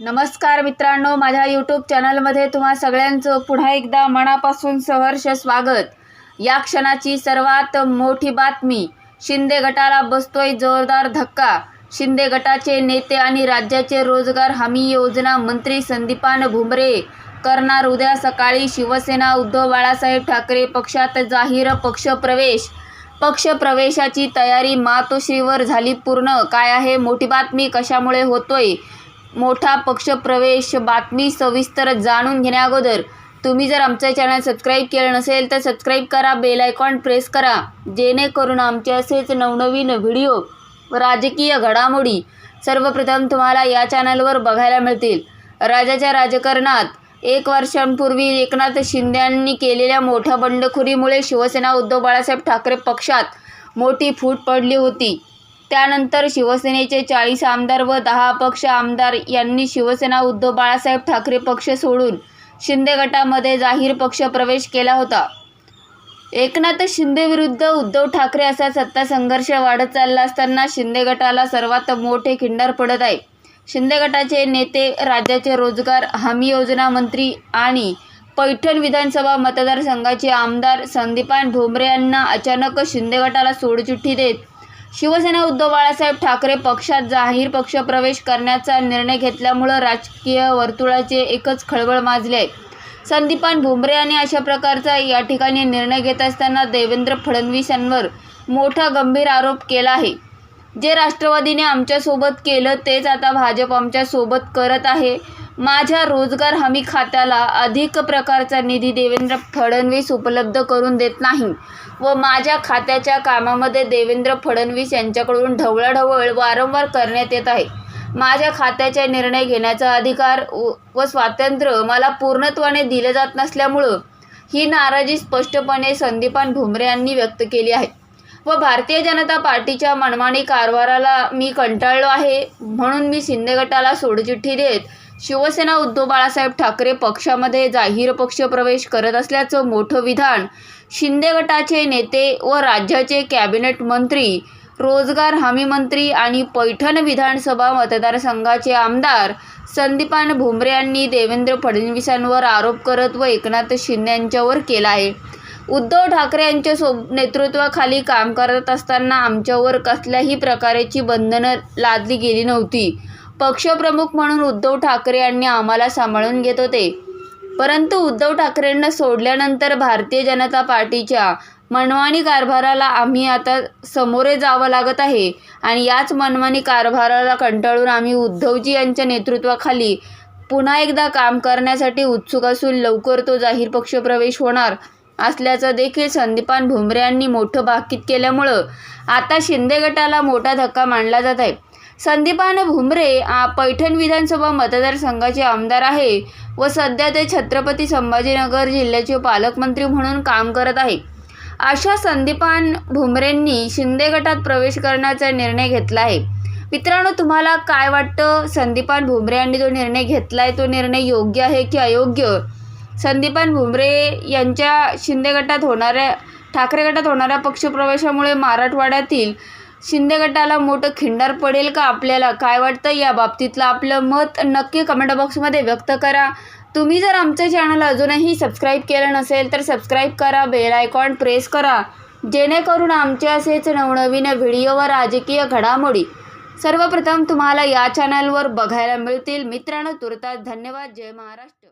नमस्कार मित्रांनो, माझ्या यूट्यूब चॅनलमध्ये तुम्हा सगळ्यांचं पुन्हा एकदा मनापासून सहर्ष स्वागत। या क्षणाची सर्वात मोठी बातमी, शिंदे गटाला बसतोय जोरदार धक्का। शिंदे गटाचे नेते आणि राज्याचे रोजगार हमी योजना मंत्री संदीपान भुमरे करणार उद्या सकाळी शिवसेना उद्धव बाळासाहेब ठाकरे पक्षात जाहीर पक्षप्रवेश। पक्षप्रवेशाची तयारी मातोश्रीवर झाली पूर्ण। काय आहे मोठी बातमी, कशामुळे होतोय मोठा पक्षप्रवेश, बातमी सविस्तर जाणून घेण्याअगोदर तुम्ही जर आमचे चॅनल सबस्क्राईब केले नसेल तर सबस्क्राईब करा, बेल आयकॉन प्रेस करा, जेणेकरून आमचे असेच नवनवीन व्हिडिओ व राजकीय घडामोडी सर्वप्रथम तुम्हाला या चॅनलवर बघायला मिळतील। राज्याच्या राजकारणात 1 वर्षांपूर्वी एकनाथ शिंदेंनी केलेल्या मोठ्या बंडखोरीमुळे शिवसेना उद्धव बाळासाहेब ठाकरे पक्षात मोठी फूट पडली होती। त्यानंतर शिवसेनेचे 40 आमदार व 10 अपक्ष आमदार यांनी शिवसेना उद्धव बाळासाहेब ठाकरे पक्ष सोडून शिंदे गटामध्ये जाहीर पक्षप्रवेश केला होता। एकनाथ शिंदे विरुद्ध उद्धव ठाकरे असा सत्ता संघर्ष वाढत चालला असताना शिंदे गटाला सर्वात मोठे खिंडार पडत आहे। शिंदे गटाचे नेते, राज्याचे रोजगार हमी योजना मंत्री आणि पैठण विधानसभा मतदारसंघाचे आमदार संदीपान भुमरे यांना अचानक शिंदे गटाला सोडचिठ्ठी देत शिवसेना उद्धव बाळासाहेब ठाकरे पक्षात जाहीर पक्षप्रवेश करण्याचा निर्णय घेतल्यामुळे राजकीय वर्तुळाचे एकच खळबळ माजले आहे। संदीपान भुमरे यांनी अशा प्रकारचा या ठिकाणी निर्णय घेत असताना देवेंद्र फडणवीस यांवर मोठा गंभीर आरोप केला आहे। जे राष्ट्रवादीने आमच्यासोबत केलं तेच आता भाजप आमच्यासोबत करत आहे। माझ्या रोजगार हमी खात्याला अधिक प्रकारचा निधी देवेंद्र फडणवीस उपलब्ध करून देत नाही व माझ्या खात्याच्या कामामध्ये देवेंद्र फडणवीस यांच्याकडून ढवळाढवळ वारंवार करण्यात येत आहे। माझ्या खात्याचा निर्णय घेण्याचा अधिकार व स्वातंत्र्य मला पूर्णत्वाने दिले जात नसल्यामुळं ही नाराजी स्पष्टपणे संदीपान भुमरे यांनी व्यक्त केली आहे व भारतीय जनता पार्टीच्या मनमानी कारभाराला मी कंटाळलो आहे, म्हणून मी शिंदे गटाला सोडचिठ्ठी देत शिवसेना उद्धव बाळासाहेब ठाकरे पक्षामध्ये जाहीर पक्षप्रवेश करत असल्याचं मोठं विधान शिंदे गटाचे नेते व राज्याचे कॅबिनेट मंत्री, रोजगार हमी मंत्री आणि पैठण विधानसभा मतदारसंघाचे आमदार संदीपान भुमरे यांनी देवेंद्र फडणवीसांवर आरोप करत व एकनाथ शिंदे यांच्यावर केला आहे। उद्धव ठाकरे यांच्या नेतृत्वाखाली काम करत असताना आमच्यावर कसल्याही प्रकारची बंधनं लादली गेली नव्हती। पक्षप्रमुख म्हणून उद्धव ठाकरे यांनी आम्हाला सांभाळून घेत होते, परंतु उद्धव ठाकरेंना सोडल्यानंतर भारतीय जनता पार्टीच्या मनमानी कारभाराला आम्ही आता सामोरे जावं लागत आहे आणि याच मनमानी कारभाराला कंटाळून आम्ही उद्धवजी यांच्या नेतृत्वाखाली पुन्हा एकदा काम करण्यासाठी उत्सुक असून लवकर तो जाहीर पक्षप्रवेश होणार असल्याचं देखील संदीपान भुमरे यांनी मोठं भाकीत केल्यामुळं आता शिंदे गटाला मोठा धक्का मानला जात आहे। संदीपान भुमरे पैठण विधानसभा मतदारसंघाचे आमदार आहे व सध्या ते छत्रपती संभाजीनगर जिल्ह्याचे पालकमंत्री म्हणून काम करत आहे। अशा संदीपान भुमरेंनी शिंदे गटात प्रवेश करण्याचा निर्णय घेतला आहे। मित्रांनो, तुम्हाला काय वाटतं? संदीपान भुमरे यांनी जो निर्णय घेतला आहे तो निर्णय योग्य आहे की अयोग्य? संदीपान भुमरे यांच्या शिंदे गटात होणाऱ्या, ठाकरे गटात होणाऱ्या पक्षप्रवेशामुळे मराठवाड्यातील शिंदे गटाला मोठं खिंडार पडेल का? आपल्याला काय वाटतं या बाबतीतलं आपलं मत नक्की कमेंट बॉक्समध्ये व्यक्त करा। तुम्ही जर आमचे चॅनल अजूनही सबस्क्राईब केलं नसेल तर सबस्क्राईब करा, बेल आयकॉन प्रेस करा, जेणेकरून आमचे असेच नवनवीन व्हिडिओ व राजकीय घडामोडी सर्वप्रथम तुम्हाला या चॅनलवर बघायला मिळतील। मित्रांनो, तुर्तास धन्यवाद। जय महाराष्ट्र।